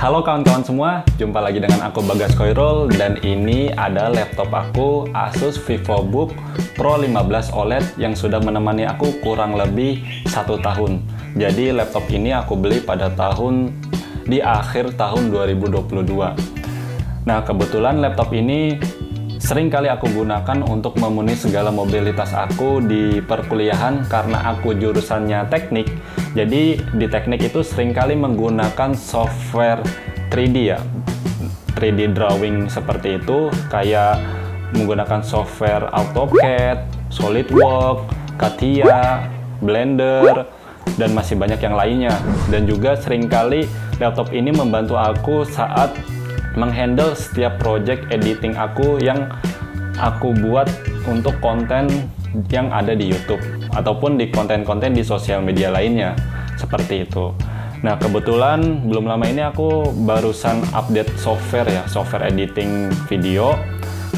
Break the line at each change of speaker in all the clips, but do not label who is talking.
Halo kawan-kawan semua, jumpa lagi dengan aku Bagas Khoirul, dan ini ada laptop aku Asus VivoBook Pro 15 OLED yang sudah menemani aku kurang lebih 1 tahun. Jadi laptop ini aku beli pada di akhir tahun 2022. Nah, kebetulan laptop ini sering kali aku gunakan untuk memenuhi segala mobilitas aku di perkuliahan karena aku jurusannya teknik. Jadi di teknik itu sering kali menggunakan software 3D ya, 3D drawing seperti itu, kayak menggunakan software AutoCAD, SolidWorks, CATIA, Blender, dan masih banyak yang lainnya. Dan juga sering kali laptop ini membantu aku saat menghandle setiap project editing aku yang aku buat untuk konten yang ada di YouTube ataupun di konten-konten di sosial media lainnya seperti itu. Nah, kebetulan belum lama ini aku barusan update software ya, software editing video,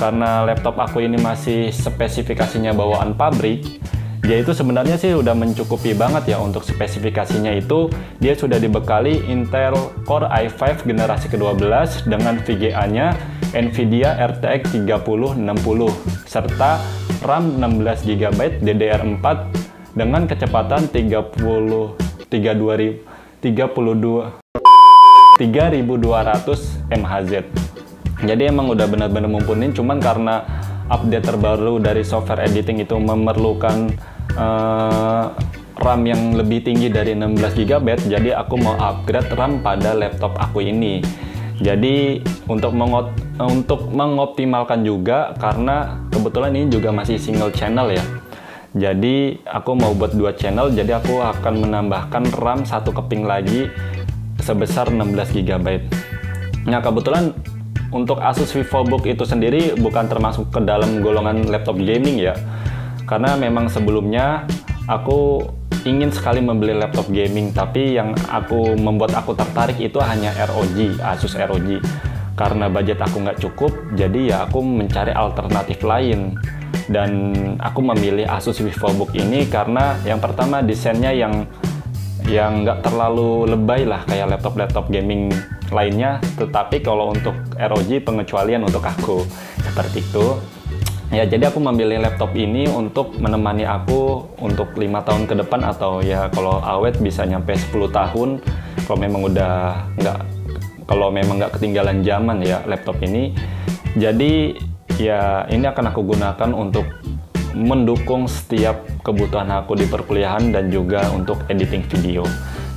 karena laptop aku ini masih spesifikasinya bawaan pabrik. Dia itu sebenarnya sih udah mencukupi banget ya untuk spesifikasinya itu. Dia sudah dibekali Intel Core i5 generasi ke-12 dengan VGA-nya Nvidia RTX 3060 serta RAM 16GB DDR4 dengan kecepatan 3200 MHz. Jadi emang udah benar-benar mumpuni, cuman karena update terbaru dari software editing itu memerlukan RAM yang lebih tinggi dari 16GB, jadi aku mau upgrade RAM pada laptop aku ini. Jadi untuk mengoptimalkan juga, karena kebetulan ini juga masih single channel ya, jadi aku mau buat 2 channel, jadi aku akan menambahkan RAM 1 keping lagi sebesar 16GB. Nah, kebetulan untuk Asus VivoBook itu sendiri bukan termasuk ke dalam golongan laptop gaming ya, karena memang sebelumnya aku ingin sekali membeli laptop gaming, tapi yang membuat aku tertarik itu hanya ROG, Asus ROG. Karena budget aku nggak cukup, jadi ya aku mencari alternatif lain, dan aku memilih Asus VivoBook ini karena yang pertama desainnya yang nggak terlalu lebay lah kayak laptop gaming lainnya, tetapi kalau untuk ROG pengecualian untuk aku seperti itu ya. Jadi aku memilih laptop ini untuk menemani aku untuk 5 tahun ke depan, atau ya kalau awet bisa nyampe 10 tahun kalau memang nggak ketinggalan zaman ya laptop ini. Jadi ya ini akan aku gunakan untuk mendukung setiap kebutuhan aku di perkuliahan dan juga untuk editing video.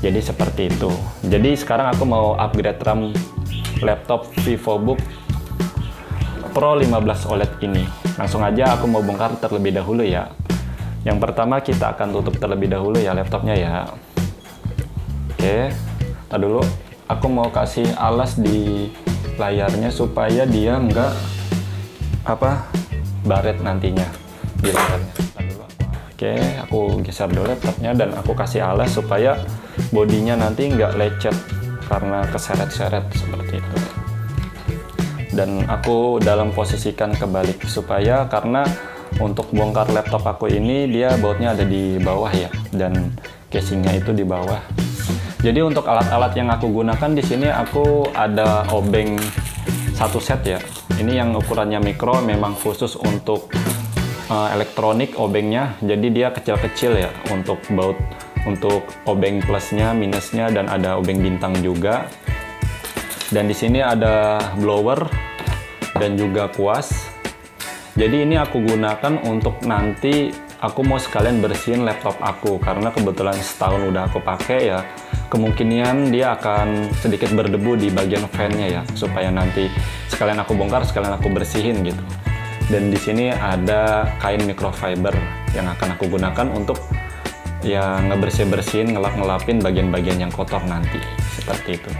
Jadi seperti itu. Jadi sekarang aku mau upgrade RAM laptop VivoBook Pro 15 OLED ini. Langsung aja aku mau bongkar terlebih dahulu ya. Yang pertama kita akan tutup terlebih dahulu ya laptopnya ya. Oke, tar dulu. Aku mau kasih alas di layarnya supaya dia nggak baret nantinya di layarnya. Tar dulu. Oke, aku geser dulu laptopnya dan aku kasih alas supaya bodinya nanti nggak lecet karena keseret-seret seperti itu. Dan aku dalam posisikan kebalik supaya, karena untuk bongkar laptop aku ini dia bautnya ada di bawah ya, dan casingnya itu di bawah. Jadi untuk alat-alat yang aku gunakan di sini aku ada obeng 1 set ya. Ini yang ukurannya mikro, memang khusus untuk elektronik obengnya. Jadi dia kecil-kecil ya untuk baut, untuk obeng plusnya, minusnya, dan ada obeng bintang juga. Dan di sini ada blower dan juga kuas. Jadi ini aku gunakan untuk nanti aku mau sekalian bersihin laptop aku, karena kebetulan setahun udah aku pakai ya. Kemungkinan dia akan sedikit berdebu di bagian fan-nya ya, supaya nanti sekalian aku bongkar, sekalian aku bersihin gitu. Dan di sini ada kain microfiber yang akan aku gunakan untuk ya ngebersihin, ngelapin bagian-bagian yang kotor nanti seperti itu.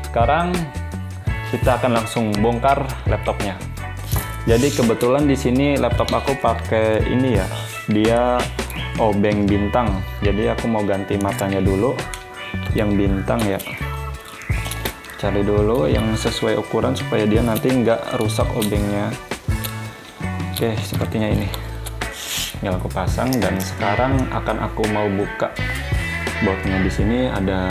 Sekarang kita akan langsung bongkar laptopnya. Jadi kebetulan di sini laptop aku pakai ini ya, dia obeng bintang. Jadi aku mau ganti matanya dulu yang bintang ya. Cari dulu yang sesuai ukuran supaya dia nanti nggak rusak obengnya. Oke, sepertinya ini. Tinggal aku pasang, dan sekarang akan aku mau buka bautnya. Di sini ada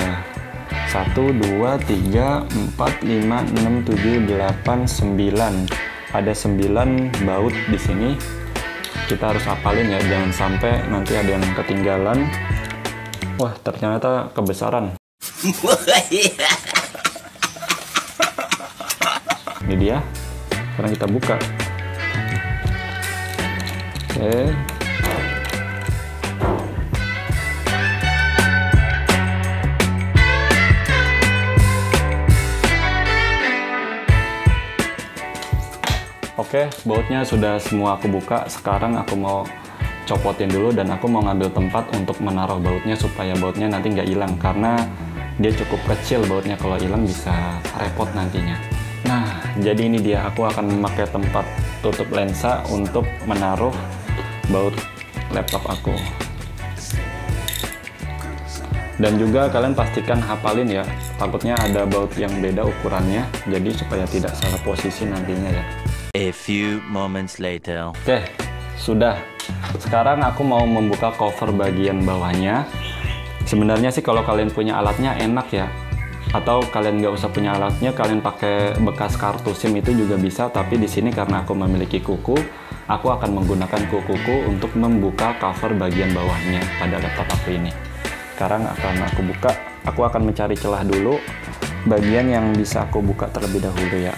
1, 2, 3, 4, 5, 6, 7, 8, 9. Ada 9 baut di sini. Kita harus hafalin ya, jangan sampai nanti ada yang ketinggalan. Wah, ternyata kebesaran. Ini dia. Sekarang kita buka. Oke. Oke, bautnya sudah semua aku buka. Sekarang aku mau copotin dulu dan aku mau ngambil tempat untuk menaruh bautnya supaya bautnya nanti nggak hilang, karena dia cukup kecil bautnya, kalau hilang bisa repot nantinya. Nah, jadi ini dia, aku akan memakai tempat tutup lensa untuk menaruh baut laptop aku. Dan juga kalian pastikan hafalin ya, takutnya ada baut yang beda ukurannya, jadi supaya tidak salah posisi nantinya ya.
A few moments later.
Oke, sudah. Sekarang aku mau membuka cover bagian bawahnya. Sebenarnya sih kalau kalian punya alatnya enak ya. Atau kalian nggak usah punya alatnya, kalian pakai bekas kartu SIM itu juga bisa. Tapi di sini karena aku memiliki kuku, aku akan menggunakan kukuku untuk membuka cover bagian bawahnya pada laptop aku ini. Sekarang akan aku buka. Aku akan mencari celah dulu bagian yang bisa aku buka terlebih dahulu ya.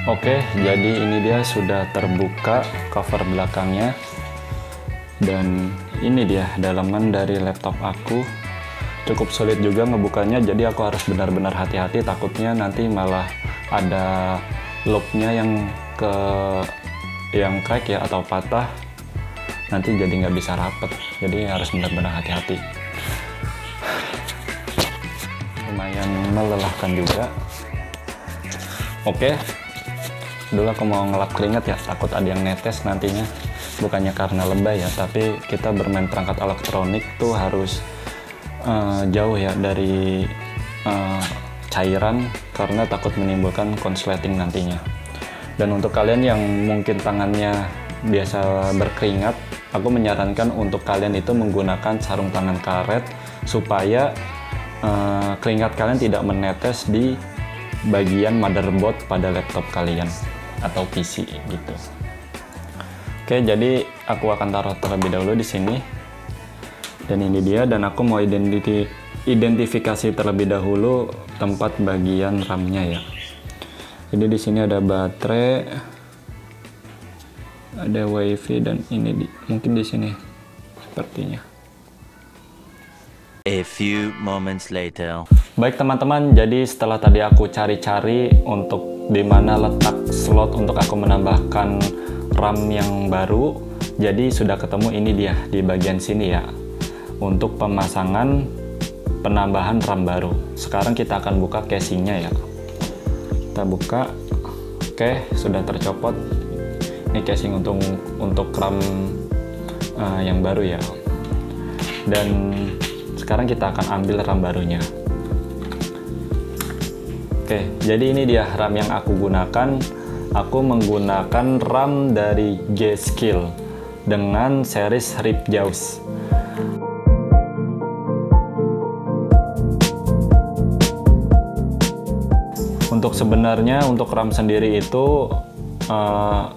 Oke, jadi ini dia sudah terbuka cover belakangnya. Dan ini dia dalaman dari laptop aku. Cukup sulit juga ngebukanya, jadi aku harus benar-benar hati-hati, takutnya nanti malah ada loopnya yang crack ya atau patah. Nanti jadi nggak bisa rapet, jadi harus benar-benar hati-hati. Lumayan melelahkan juga. Oke. Dulu aku mau ngelap keringat ya, takut ada yang netes nantinya. Bukannya karena lebay ya, tapi kita bermain perangkat elektronik tuh harus jauh ya dari cairan, karena takut menimbulkan konsleting nantinya. Dan untuk kalian yang mungkin tangannya biasa berkeringat, aku menyarankan untuk kalian itu menggunakan sarung tangan karet supaya keringat kalian tidak menetes di bagian motherboard pada laptop kalian atau PC gitu. Oke, jadi aku akan taruh terlebih dahulu di sini. Dan ini dia, dan aku mau identifikasi terlebih dahulu tempat bagian RAM-nya ya. Jadi di sini ada baterai, ada WiFi, dan ini mungkin di sini sepertinya.
A few moments later.
Baik teman-teman, jadi setelah tadi aku cari-cari untuk di mana letak slot untuk aku menambahkan RAM yang baru, jadi sudah ketemu ini dia di bagian sini ya, untuk pemasangan penambahan RAM baru. Sekarang kita akan buka casingnya ya. Kita buka. Oke, sudah tercopot. Ini casing untuk RAM yang baru ya. Dan sekarang kita akan ambil RAM barunya. Oke, jadi ini dia RAM yang aku gunakan. Aku menggunakan RAM dari G-Skill dengan series Ripjaws. Untuk sebenarnya untuk RAM sendiri itu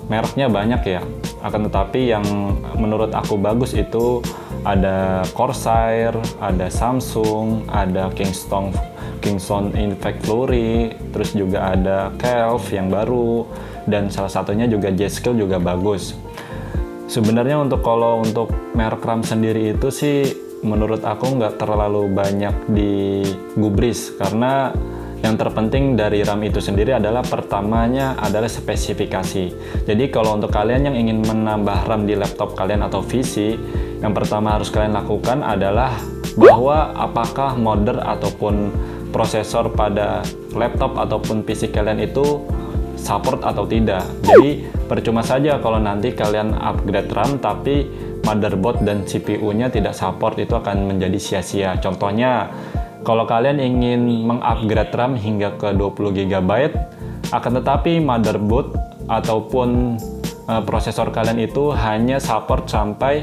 mereknya banyak ya. Akan tetapi yang menurut aku bagus itu ada Corsair, ada Samsung, ada Kingston Impact Fury, terus juga ada Kelv yang baru, dan salah satunya juga G-Skill juga bagus. Sebenarnya kalau untuk merek RAM sendiri itu sih menurut aku nggak terlalu banyak digubris, karena yang terpenting dari RAM itu sendiri adalah pertamanya adalah spesifikasi. Jadi kalau untuk kalian yang ingin menambah RAM di laptop kalian atau PC, yang pertama harus kalian lakukan adalah bahwa apakah modder ataupun prosesor pada laptop ataupun PC kalian itu support atau tidak. Jadi percuma saja kalau nanti kalian upgrade RAM tapi motherboard dan CPU-nya tidak support, itu akan menjadi sia-sia. Contohnya, kalau kalian ingin mengupgrade RAM hingga ke 20 GB, akan tetapi motherboard ataupun prosesor kalian itu hanya support sampai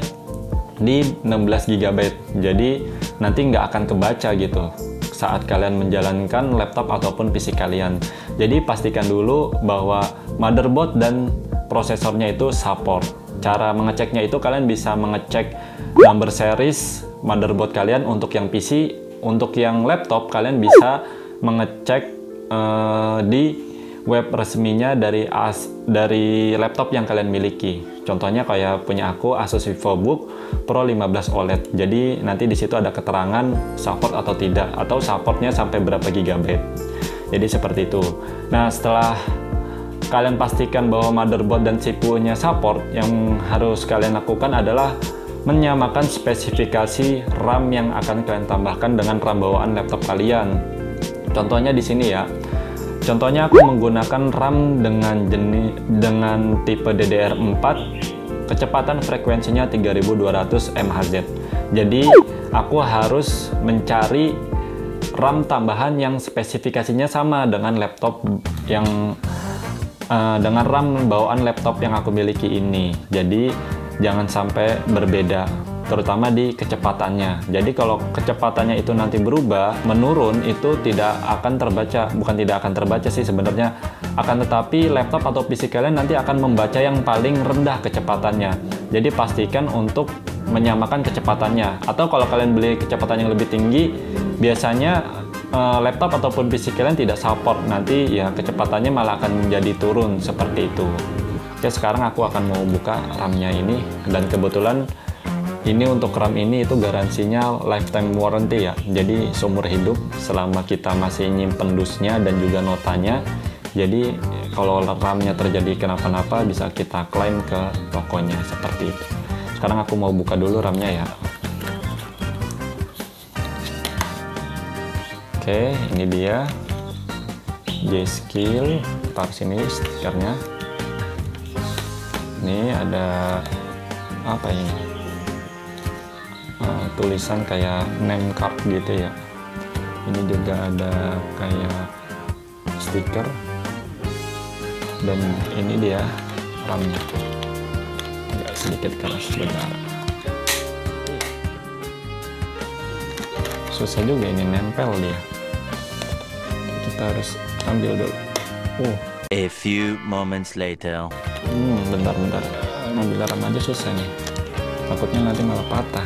di 16 GB. Jadi nanti nggak akan kebaca gitu saat kalian menjalankan laptop ataupun PC kalian. Jadi pastikan dulu bahwa motherboard dan prosesornya itu support. Cara mengeceknya itu kalian bisa mengecek number series motherboard kalian untuk yang PC. Untuk yang laptop kalian bisa mengecek di web resminya dari laptop yang kalian miliki. Contohnya kayak punya aku Asus VivoBook Pro 15 OLED. Jadi nanti di situ ada keterangan support atau tidak, atau supportnya sampai berapa GB. Jadi seperti itu. Nah, setelah kalian pastikan bahwa motherboard dan CPU-nya support, yang harus kalian lakukan adalah menyamakan spesifikasi RAM yang akan kalian tambahkan dengan RAM bawaan laptop kalian. Contohnya di sini ya. Contohnya aku menggunakan RAM dengan tipe DDR4, kecepatan frekuensinya 3200 MHz. Jadi aku harus mencari RAM tambahan yang spesifikasinya sama dengan laptop dengan RAM bawaan laptop yang aku miliki ini. Jadi jangan sampai berbeda, terutama di kecepatannya. Jadi kalau kecepatannya itu nanti berubah, menurun, itu tidak akan terbaca. Bukan tidak akan terbaca sih sebenarnya, akan tetapi laptop atau PC kalian nanti akan membaca yang paling rendah kecepatannya. Jadi pastikan untuk menyamakan kecepatannya. Atau kalau kalian beli kecepatan yang lebih tinggi, biasanya laptop ataupun PC kalian tidak support, nanti ya kecepatannya malah akan menjadi turun seperti itu. Oke, sekarang aku akan mau buka RAM-nya ini, dan kebetulan ini untuk RAM ini itu garansinya lifetime warranty ya. Jadi seumur hidup selama kita masih nyimpen dusnya dan juga notanya. Jadi kalau RAM-nya terjadi kenapa-napa bisa kita klaim ke tokonya seperti itu. Sekarang aku mau buka dulu RAM-nya ya. Oke, ini dia G-Skill. Taruh sini stikernya. Ini ada apa ini? Tulisan kayak name card gitu ya. Ini juga ada kayak stiker, dan ini dia RAM-nya. Agak sedikit keras sebentar. Susah juga ini nempel dia. Kita harus ambil dulu.
A few moments later.
Bentar. Ambil RAM aja susah nih. Takutnya nanti malah patah.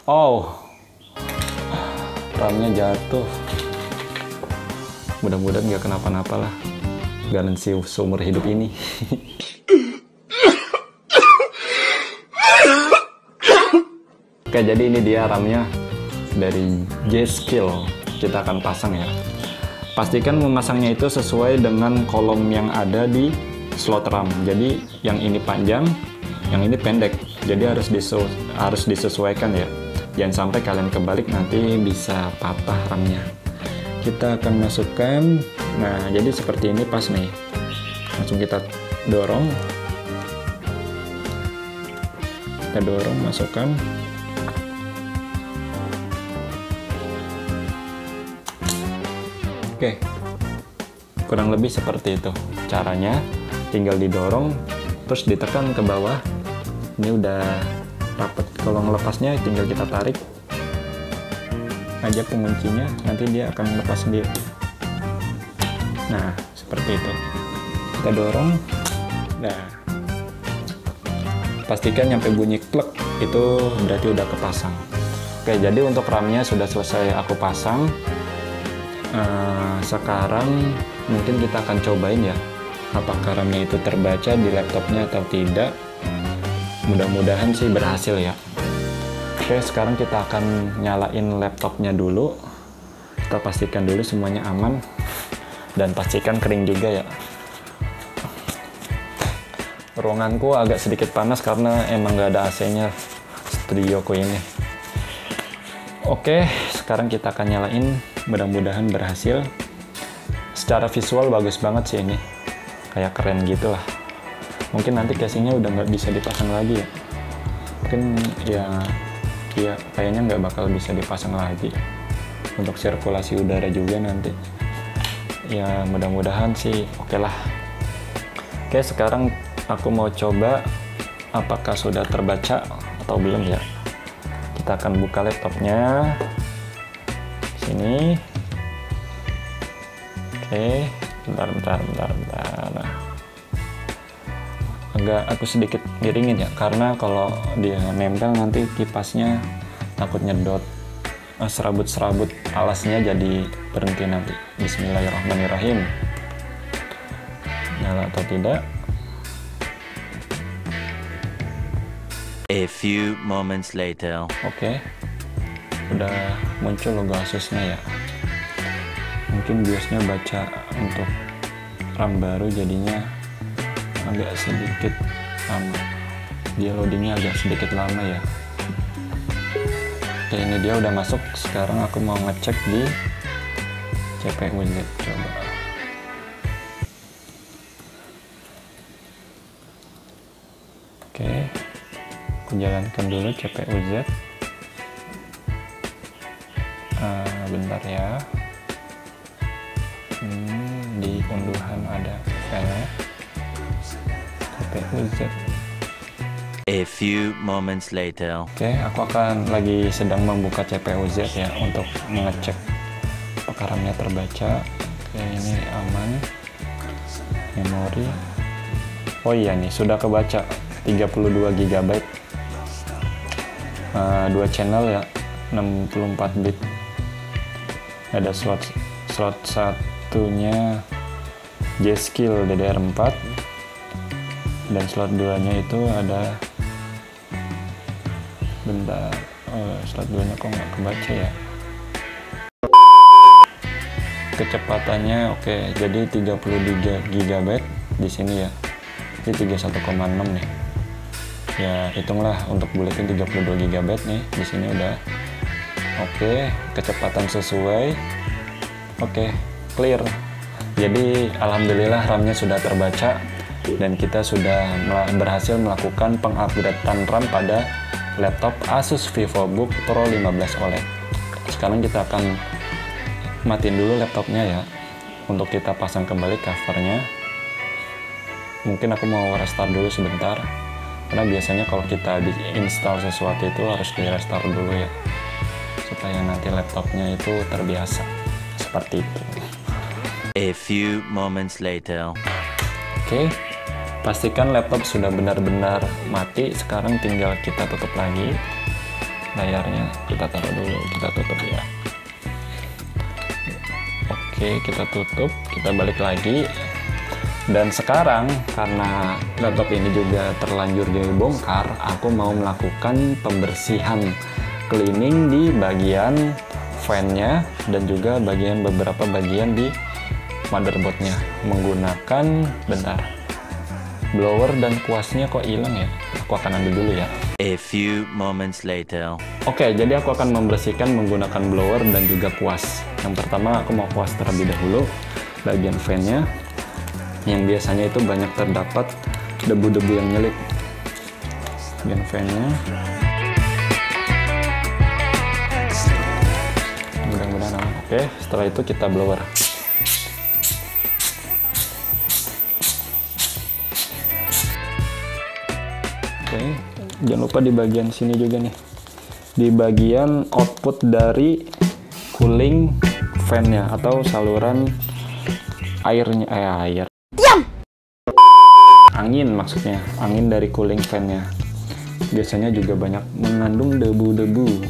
Oh, RAM-nya jatuh. Mudah-mudahan nggak kenapa-napa lah. Garansi seumur hidup ini. Oke, jadi ini dia RAM-nya dari G-Skill. Kita akan pasang ya. Pastikan memasangnya itu sesuai dengan kolom yang ada di slot RAM. Jadi yang ini panjang, yang ini pendek. Jadi harus disesuaikan ya. Jangan sampai kalian kebalik, nanti bisa patah RAM-nya. Kita akan masukkan. Nah, jadi seperti ini pas nih. Langsung kita dorong. Kita dorong, masukkan. Oke, kurang lebih seperti itu caranya. Tinggal didorong, terus ditekan ke bawah. Ini udah rapat. Kalau ngelepasnya tinggal kita tarik aja penguncinya, nanti dia akan lepas sendiri. Nah, seperti itu. Kita dorong. Nah, pastikan nyampe bunyi klek, itu berarti udah kepasang. Oke, jadi untuk RAM-nya sudah selesai aku pasang. Sekarang mungkin kita akan cobain ya, apakah RAM-nya itu terbaca di laptopnya atau tidak. Mudah-mudahan sih berhasil ya. Oke, sekarang kita akan nyalain laptopnya dulu. Kita pastikan dulu semuanya aman, dan pastikan kering juga ya. Ruanganku agak sedikit panas karena emang gak ada AC-nya studioku ini. Oke, sekarang kita akan nyalain, mudah-mudahan berhasil. Secara visual bagus banget sih ini, kayak keren gitu lah. Mungkin nanti casingnya udah nggak bisa dipasang lagi ya, mungkin ya kayaknya nggak bakal bisa dipasang lagi. Untuk sirkulasi udara juga nanti, ya mudah-mudahan sih oke lah. Oke, sekarang aku mau coba apakah sudah terbaca atau belum ya. Kita akan buka laptopnya sini. Oke, bentar. Nah, agak aku sedikit miringin ya, karena kalau dia nempel nanti kipasnya takut nyedot serabut-serabut alasnya, jadi berhenti nanti. Bismillahirrahmanirrahim. Nyala atau tidak?
A few moments later.
Oke, udah muncul logo Asusnya ya. Mungkin BIOSnya baca untuk RAM baru, jadinya agak sedikit lama. Dia loadingnya agak sedikit lama ya. Oke, ini dia udah masuk. Sekarang aku mau ngecek di CPU-Z. Coba. Oke, aku jalankan dulu CPU-Z. Bentar ya. Di unduhan ada filenya CPU-Z.
A few moments later.
Oke, aku akan lagi sedang membuka CPU-Z ya untuk mengecek apakah RAM-nya terbaca. Oke, ini aman. Memori. Oh iya nih, sudah kebaca 32 GB. 2 channel ya, 64 bit. Ada slot satunya G-Skill DDR4 dan slot 2 nya itu ada slot 2 nya kok nggak kebaca ya. Kecepatannya oke, jadi 32 GB di sini ya. Ini 31,6 nih. Ya, hitunglah untuk buletin 32 GB nih. Di sini udah oke, kecepatan sesuai. Oke, clear. Jadi alhamdulillah RAM-nya sudah terbaca dan kita sudah berhasil melakukan pengupgradean RAM pada laptop Asus VivoBook Pro 15 OLED. Sekarang kita akan matiin dulu laptopnya ya, untuk kita pasang kembali covernya. Mungkin aku mau restart dulu sebentar, karena biasanya kalau kita install sesuatu itu harus di restart dulu ya, supaya nanti laptopnya itu terbiasa seperti itu.
A few moments later.
Oke, pastikan laptop sudah benar-benar mati. Sekarang tinggal kita tutup lagi layarnya. Kita taruh dulu, kita tutup ya. Oke, kita tutup, kita balik lagi. Dan sekarang karena laptop ini juga terlanjur dibongkar, aku mau melakukan pembersihan cleaning di bagian fan-nya dan juga beberapa bagian di motherboard-nya menggunakan blower dan kuasnya kok hilang ya. Aku akan ambil dulu ya.
A few moments later.
Oke, jadi aku akan membersihkan menggunakan blower dan juga kuas. Yang pertama aku mau kuas terlebih dahulu bagian fan-nya, yang biasanya itu banyak terdapat debu-debu yang nyelip. Bagian fan-nya. Mudah-mudahan aman. Oke, setelah itu kita blower. Oke, jangan lupa di bagian sini juga nih, di bagian output dari cooling fan-nya atau saluran airnya, angin maksudnya, angin dari cooling fan-nya. Biasanya juga banyak mengandung debu-debu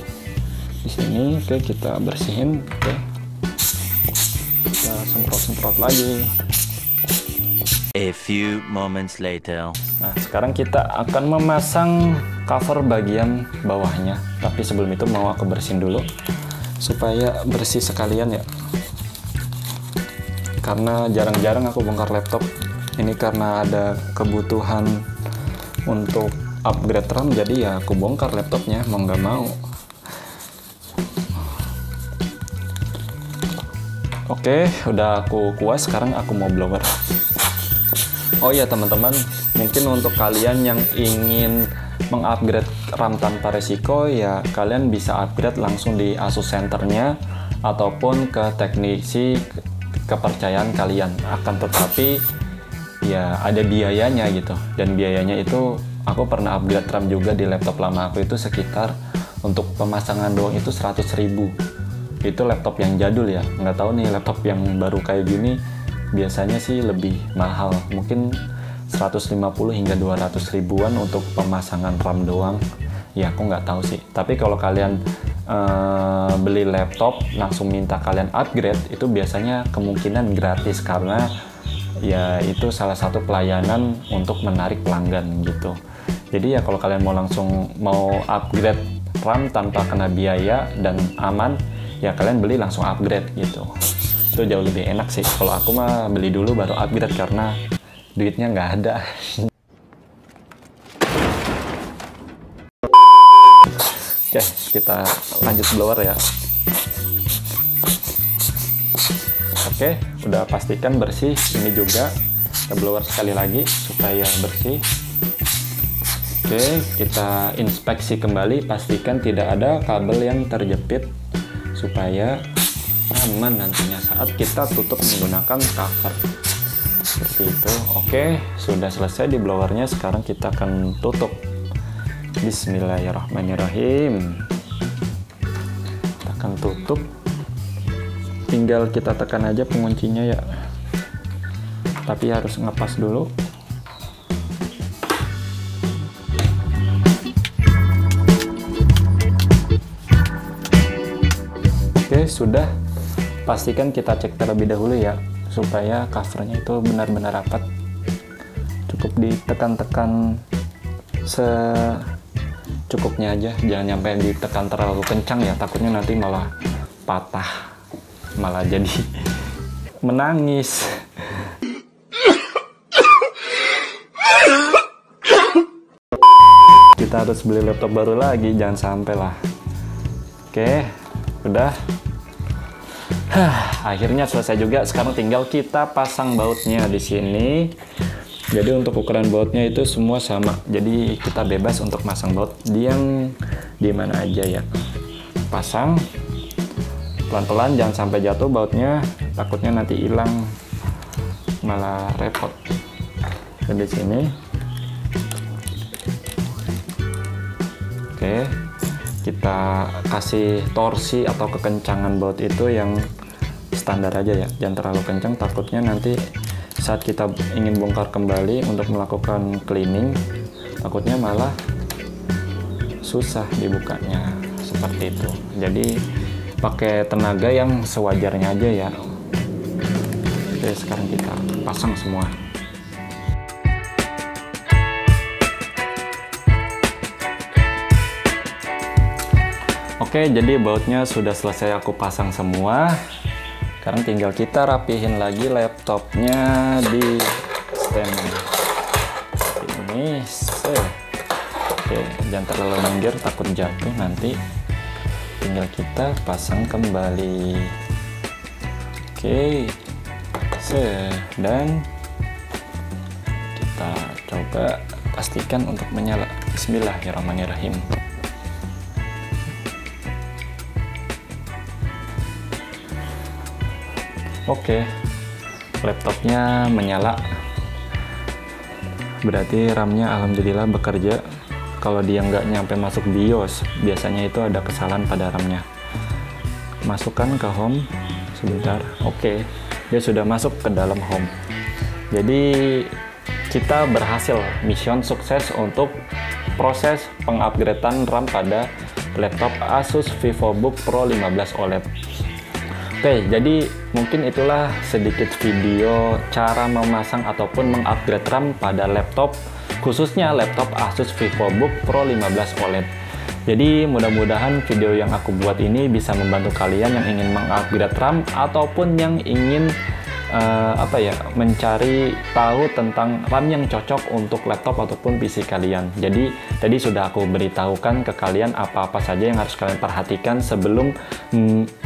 di sini. Oke, kita bersihin. Oke, kita semprot-semprot lagi.
A few moments later.
Nah, sekarang kita akan memasang cover bagian bawahnya. Tapi sebelum itu mau aku bersihin dulu supaya bersih sekalian ya. Karena jarang-jarang aku bongkar laptop. Ini karena ada kebutuhan untuk upgrade RAM, jadi ya aku bongkar laptopnya mau nggak mau. Oke, udah aku kuas, sekarang aku mau blower. Oh iya teman-teman, mungkin untuk kalian yang ingin mengupgrade RAM tanpa resiko, ya kalian bisa upgrade langsung di Asus Centernya ataupun ke teknisi kepercayaan kalian. Akan tetapi ya ada biayanya gitu, dan biayanya itu aku pernah upgrade RAM juga di laptop lama aku itu sekitar untuk pemasangan doang itu 100.000. Itu laptop yang jadul ya, nggak tahu nih laptop yang baru kayak gini biasanya sih lebih mahal, mungkin 150 hingga 200 ribuan untuk pemasangan RAM doang. Ya aku nggak tahu sih, tapi kalau kalian beli laptop langsung minta kalian upgrade, itu biasanya kemungkinan gratis, karena ya itu salah satu pelayanan untuk menarik pelanggan gitu. Jadi ya kalau kalian mau upgrade RAM tanpa kena biaya dan aman, ya kalian beli langsung upgrade gitu. Itu jauh lebih enak sih. Kalau aku mah beli dulu baru upgrade karena duitnya nggak ada. Oke, kita lanjut blower ya. Oke, udah pastikan bersih. Ini juga kita blower sekali lagi supaya bersih. Oke, kita inspeksi kembali, pastikan tidak ada kabel yang terjepit supaya aman nantinya saat kita tutup menggunakan cover seperti itu. Oke, sudah selesai di blowernya. Sekarang kita akan tutup. Bismillahirrahmanirrahim. Kita akan tutup, tinggal kita tekan aja penguncinya ya, tapi harus ngepas dulu. Oke, sudah. Pastikan kita cek terlebih dahulu ya, supaya covernya itu benar-benar rapat. Cukup ditekan-tekan secukupnya aja, jangan sampai ditekan terlalu kencang ya, takutnya nanti malah patah, malah jadi menangis. Kita harus beli laptop baru lagi, jangan sampai lah. Oke, udah. Akhirnya selesai juga. Sekarang tinggal kita pasang bautnya di sini. Jadi untuk ukuran bautnya itu semua sama. Jadi kita bebas untuk masang baut di mana aja ya. Pasang pelan-pelan, jangan sampai jatuh bautnya. Takutnya nanti hilang, malah repot. Dan di sini. Oke. Kita kasih torsi atau kekencangan baut itu yang standar aja ya, jangan terlalu kencang, takutnya nanti saat kita ingin bongkar kembali untuk melakukan cleaning, takutnya malah susah dibukanya seperti itu. Jadi pakai tenaga yang sewajarnya aja ya. Oke, sekarang kita pasang semua. Oke, jadi bautnya sudah selesai aku pasang semua. Sekarang tinggal kita rapihin lagi laptopnya di stand ini. Oke, jangan terlalu minggir, takut jatuh nanti. Tinggal kita pasang kembali. Oke, dan kita coba pastikan untuk menyala. Bismillahirrahmanirrahim. Oke, laptopnya menyala, berarti RAM-nya alhamdulillah bekerja. Kalau dia nggak nyampe masuk BIOS, biasanya itu ada kesalahan pada RAM-nya. Masukkan ke home sebentar. Oke, dia sudah masuk ke dalam home. Jadi kita berhasil, mission sukses untuk proses pengupgradean RAM pada laptop Asus VivoBook Pro 15 OLED. Oke, jadi mungkin itulah sedikit video cara memasang ataupun mengupgrade RAM pada laptop, khususnya laptop Asus VivoBook Pro 15 OLED. Jadi mudah-mudahan video yang aku buat ini bisa membantu kalian yang ingin mengupgrade RAM ataupun yang ingin mencari tahu tentang RAM yang cocok untuk laptop ataupun PC kalian. Jadi tadi sudah aku beritahukan ke kalian apa-apa saja yang harus kalian perhatikan sebelum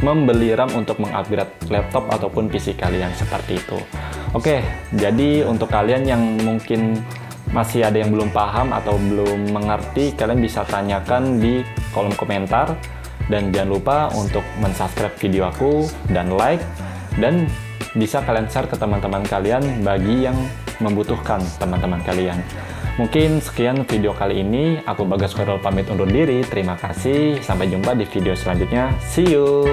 membeli RAM untuk mengupgrade laptop ataupun PC kalian, seperti itu. Oke, jadi untuk kalian yang mungkin masih ada yang belum paham atau belum mengerti, kalian bisa tanyakan di kolom komentar. Dan jangan lupa untuk mensubscribe video aku dan like, dan bisa kalian share ke teman-teman kalian bagi yang membutuhkan teman-teman kalian. Mungkin sekian video kali ini. Aku Bagas Khairul pamit undur diri. Terima kasih. Sampai jumpa di video selanjutnya. See you.